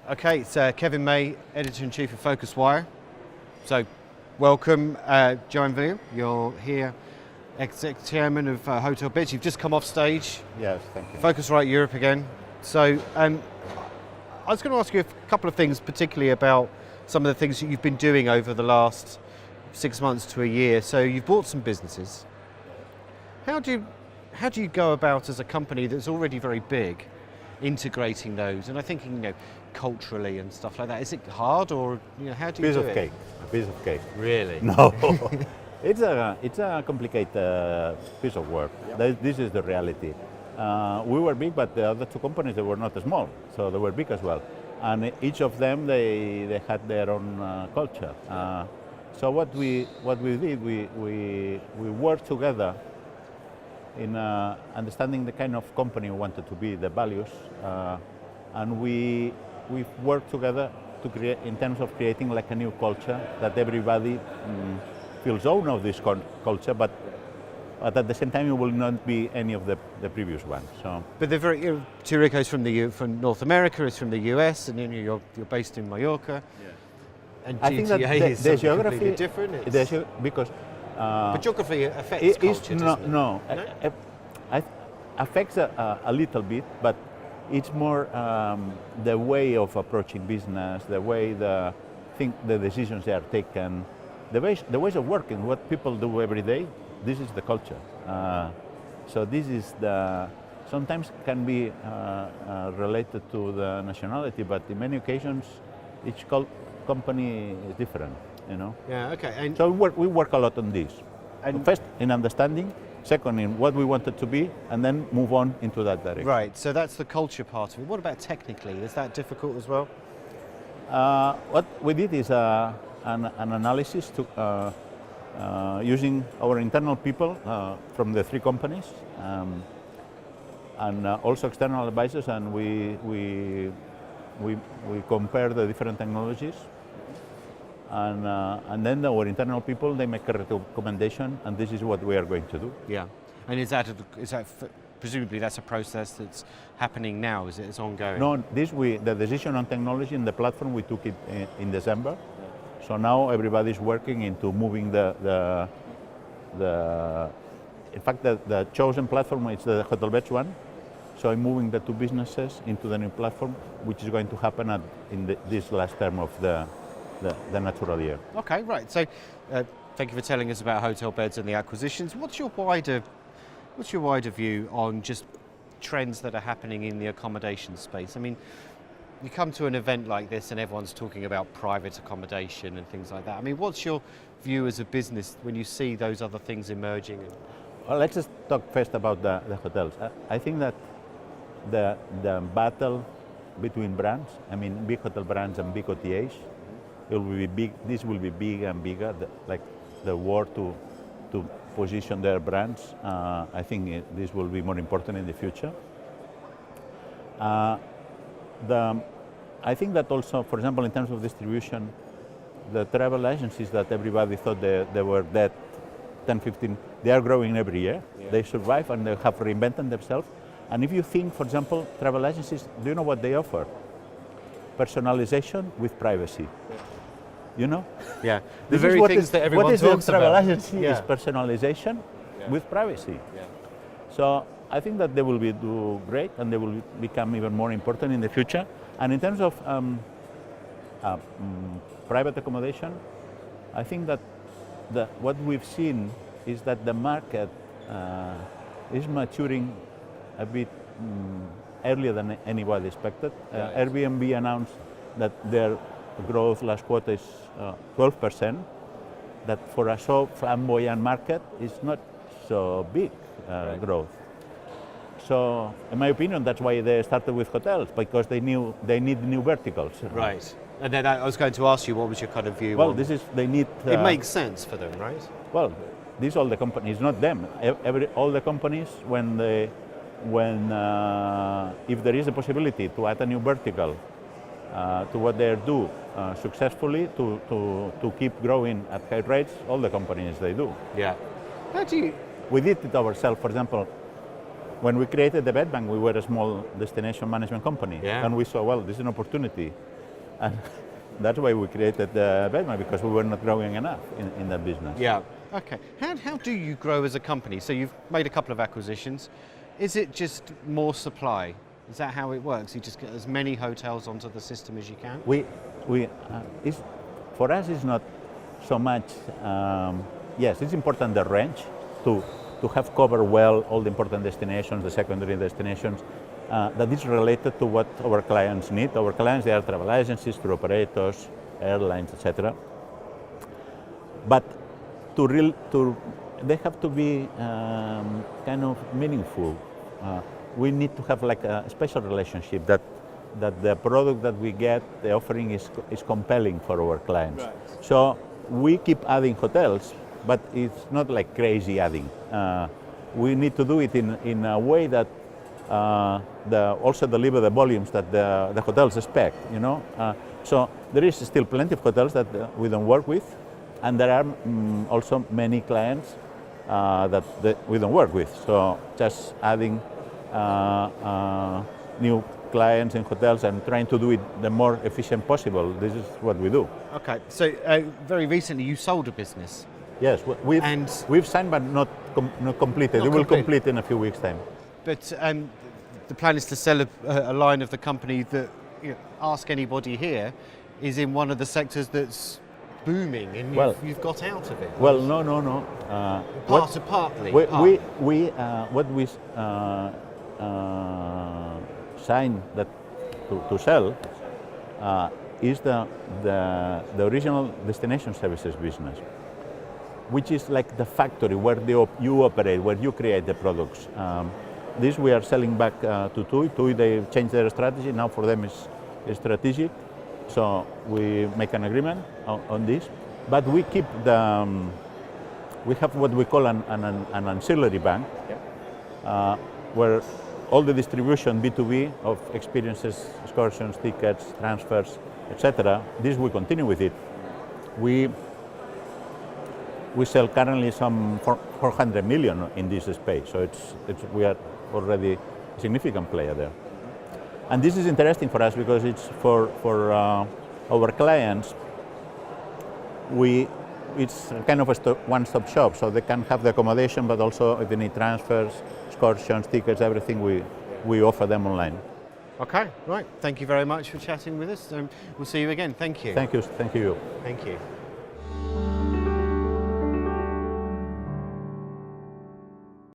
Okay, it's Kevin May, Editor-in-Chief of PhocusWire. So, welcome, Joan Vila. You're here, Executive Chairman of Hotelbeds. You've just come off stage. Yes, thank you. Phocuswright Europe again. So, I was going to ask you a couple of things, particularly about some of the things that you've been doing over the last 6 months to a year. So, you've bought some businesses. How do you go about, as a company that's already very big, integrating those? And I'm thinking, culturally and stuff like that. Is it hard, or how do you do it? A piece of cake. Really? No, it's a complicated piece of work. Yeah. This is the reality. We were big, but the other two companies, they were not small, so they were big as well. And each of them, they had their own culture. So what we did, we worked together in understanding the kind of company we wanted to be, the values, and we worked together to create, in terms of creating like a new culture that everybody feels own of this culture, but at the same time it will not be any of the previous ones. So, but they're very. Tirico's from North America, is from the US, and you're based in Mallorca. Yeah. And I think that the geography different. Because. But geography affects culture, doesn't it? No? Affects a little bit, but it's more the way of approaching business, the way the decisions they are taken, the ways of working, what people do every day. This is the culture. So this is sometimes can be related to the nationality, but in many occasions, each company is different. Yeah. Okay. And so we work a lot on this. And first in understanding, second in what we wanted to be, and then move on into that direction. Right. So that's the culture part of it. What about technically? Is that difficult as well? What we did is an analysis to using our internal people from the three companies, and also external advisors, and we compare the different technologies. And then our internal people, they make a recommendation, and this is what we are going to do. Yeah, and is that presumably that's a process that's happening now? Is it? It's ongoing? No, the decision on technology and the platform, we took it in December. So now everybody's working into moving the in fact the chosen platform is the Hotelbeds one. So I'm moving the two businesses into the new platform, which is going to happen in this last term of the natural year. Okay, right. So, thank you for telling us about Hotelbeds and the acquisitions. What's your wider view on just trends that are happening in the accommodation space? I mean, you come to an event like this and everyone's talking about private accommodation and things like that. I mean, what's your view as a business when you see those other things emerging? Well, let's just talk first about the hotels. I think that the battle between brands, I mean, big hotel brands and big OTAs, it will be big. This will be bigger and bigger. Like the war to position their brands. I think this will be more important in the future. I think that also, for example, in terms of distribution, the travel agencies that everybody thought they were dead 10, 15, they are growing every year. Yeah. They survive and they have reinvented themselves. And if you think, for example, travel agencies, do you know what they offer? Personalization with privacy. Yeah, the very things that everyone talks about. What is a travel agency is personalization with privacy. Yeah. So I think that they will do great, and they will become even more important in the future. And in terms of private accommodation, I think that what we've seen is that the market is maturing a bit earlier than anybody expected. Airbnb announced that their growth last quarter is 12%. That for a so flamboyant market is not so big growth. So, in my opinion, that's why they started with hotels, because they knew they need new verticals. Right. And then I was going to ask you, what was your kind of view? Well, they need. It makes sense for them, right? Well, these all the companies, not them. All the companies, if there is a possibility to add a new vertical to what they do successfully to keep growing at high rates, all the companies they do. Yeah. How do you? We did it ourselves. For example, when we created the bed bank, we were a small destination management company, and we saw, well, this is an opportunity. And that's why we created Bedma, because we were not growing enough in that business. Yeah. Okay. How do you grow as a company? So you've made a couple of acquisitions. Is it just more supply? Is that how it works? You just get as many hotels onto the system as you can? For us, it's not so much. Yes, it's important the range to have covered well all the important destinations, the secondary destinations. That is related to what our clients need. Our clients, they are travel agencies, tour operators, airlines, etc. But they have to be kind of meaningful. We need to have like a special relationship that the product that we get, the offering is compelling for our clients. Right. So we keep adding hotels, but it's not like crazy adding. We need to do it in a way that also deliver the volumes that the hotels expect, you know. So there is still plenty of hotels that we don't work with, and there are also many clients that we don't work with. So just adding new clients in hotels and trying to do it the more efficient possible. This is what we do. Okay, so very recently you sold a business. Yes, we've signed but not completed. It will complete in a few weeks' time. But the plan is to sell a line of the company that, you know, ask anybody here, is in one of the sectors that's booming, and you've got out of it. Well, no. Partly. What we signed that to sell is the original destination services business, which is like the factory where you operate, where you create the products. This we are selling back to TUI. TUI, they changed their strategy. Now for them is strategic. So we make an agreement on this. But we keep we have what we call an ancillary bank, where all the distribution B2B of experiences, excursions, tickets, transfers, etc. This we continue with it. We sell currently some 400 million in this space, so we are already a significant player there. And this is interesting for us because it's for our clients. It's kind of a one-stop shop, so they can have the accommodation, but also if they need transfers, excursions, tickets, everything we offer them online. Okay, right. Thank you very much for chatting with us. We'll see you again. Thank you. Thank you. Thank you. Thank you.